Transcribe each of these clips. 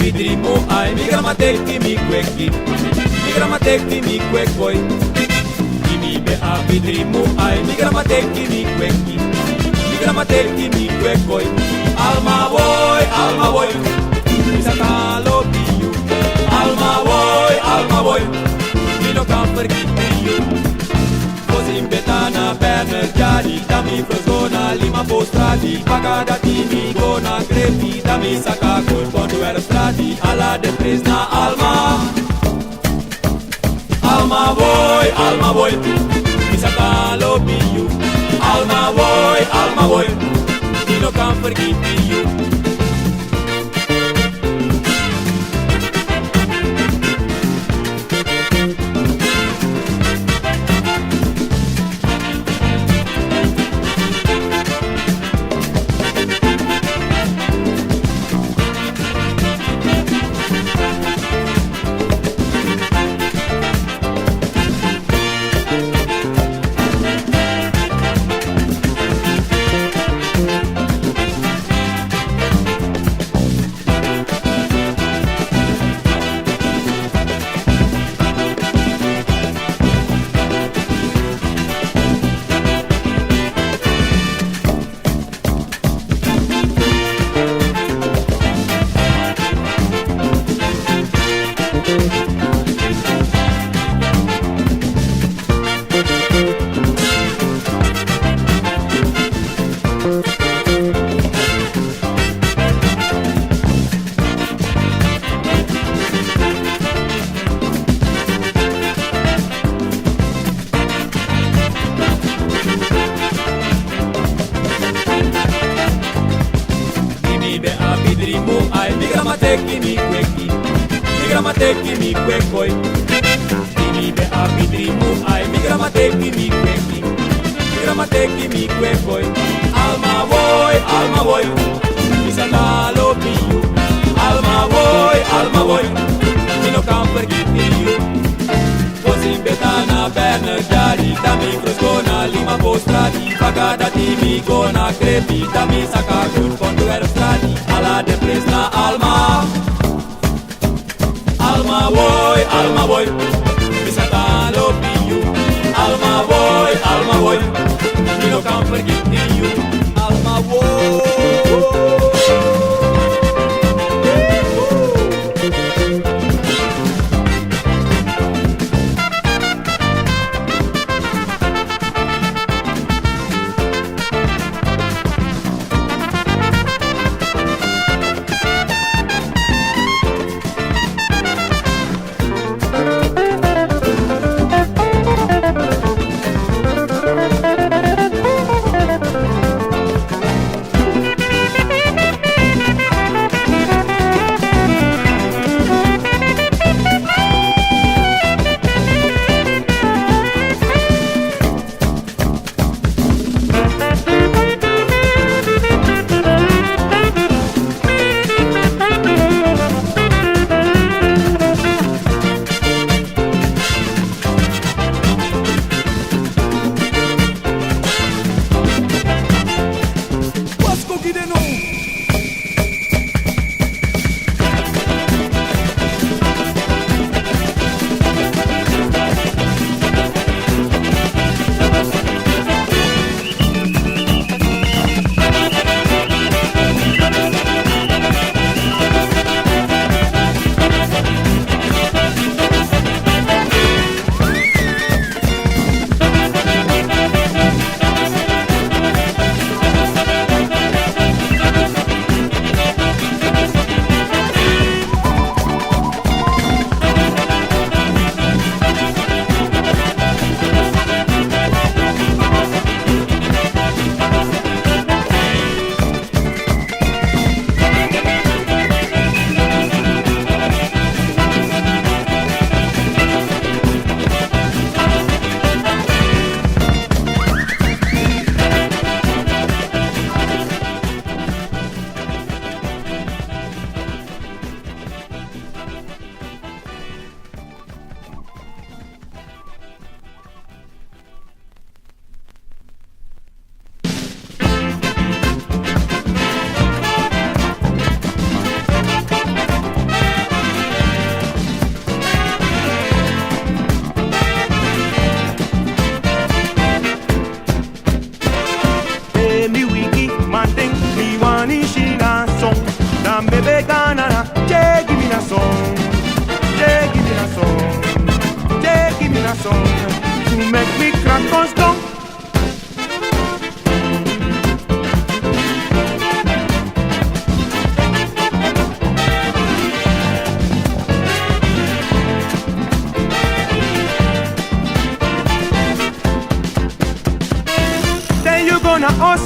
abidrimo ai migramatekti mi kweki migramatekti mi kwekoi Kimi be abidrimo ai migramatekti mi kweki migramatekti mi kwekoi Alma boy Isakalo biyu Alma boy Mino kan pergi biyu Kozim betana berner jadi Dami frozona lima postradi Pagada timi gona grepi Dami saka kul pondu stradi Ala de presna Alma boy Isakalo biyu Alma boy Mino kan pergi biyu Migramateki mi kweki migramateki mi kwekoi Kimi be abidrimo ai migramateki mi kweki migramateki mi kwekoi Alma boy Isakalo biyu Alma boy Mino kan pergi biyu Kozim betana berner jadi Dami frozona lima postradi Pagada timi gona grepi Dami saka kul pondu stradi Ala de presna Alma boy Isakalo biyu Alma boy Mino kan pergi biyu Alma boy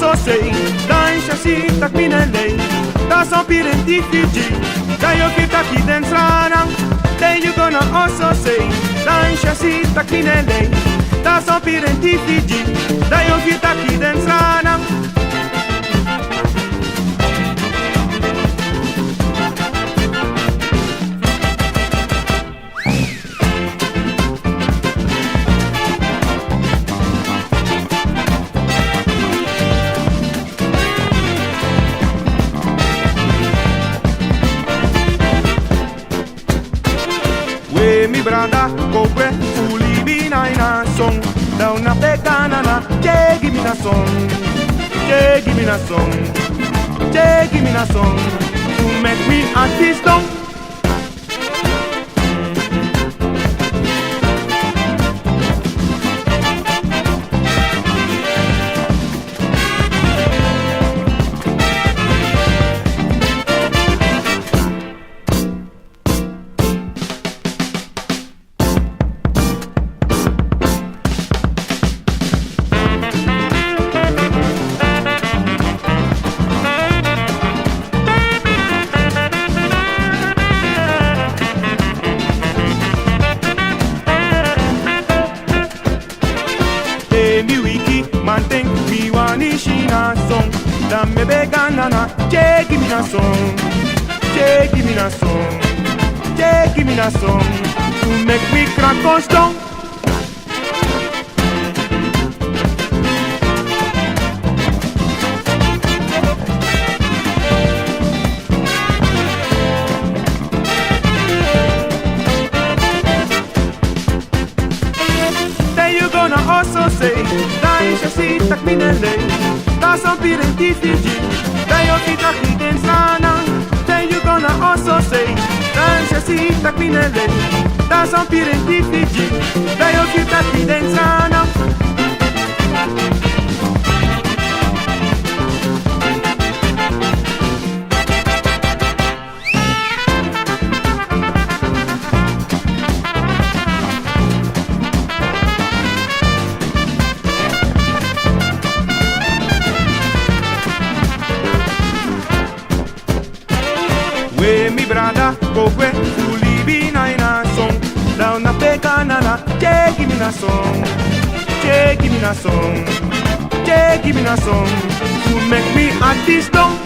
also say, dan chassi tak minelei, da son piren di Fiji, da yo kita kiden sranang. Then you gonna also say, dan chassi tak minelei, da son piren di Fiji, da yo kita kiden sranang. Mi brada kokwe uli bina ina song da una pekana na chegi mina song chegi mina song chegi mina song to make me artist song. Manteng mi wani shina song, da me begana na chegi mina song, chegi mina song, chegi mina song, to make me crack on stone. Then you gonna also say, chassi tak minelei, da son piren di Fiji, da yo kita kiden sranang. Then you gonna also say, dan chassi tak minelei, da son piren di Fiji, da yo kita kiden sranang. Mi brada kokwe uli bina ina song da una pekana na chegi mina song chegi mina song chegi mina song to make me artist song.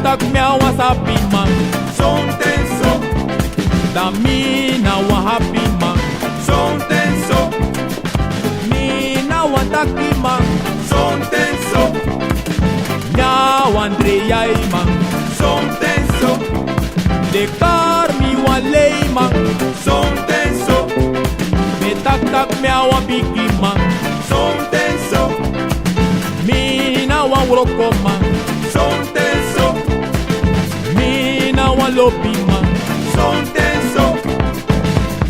tak mea wa sapi man. Son tenso, Da mi na wa happy man. son tenso, Mi na wa taki man. son tenso, Nya wa Andrea man. son tenso, De kar mi wa lei man. son tenso, Me tak mea wa biki man. son tenso, Mi na wa uroko man. son tenso, Mi na wa lopi man. son tenso,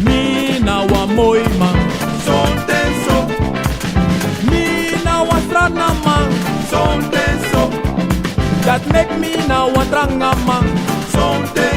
Mi na wa moi man. son tenso, Mi na wa strana man. son tenso, That make me na wa tranga man. son tenso.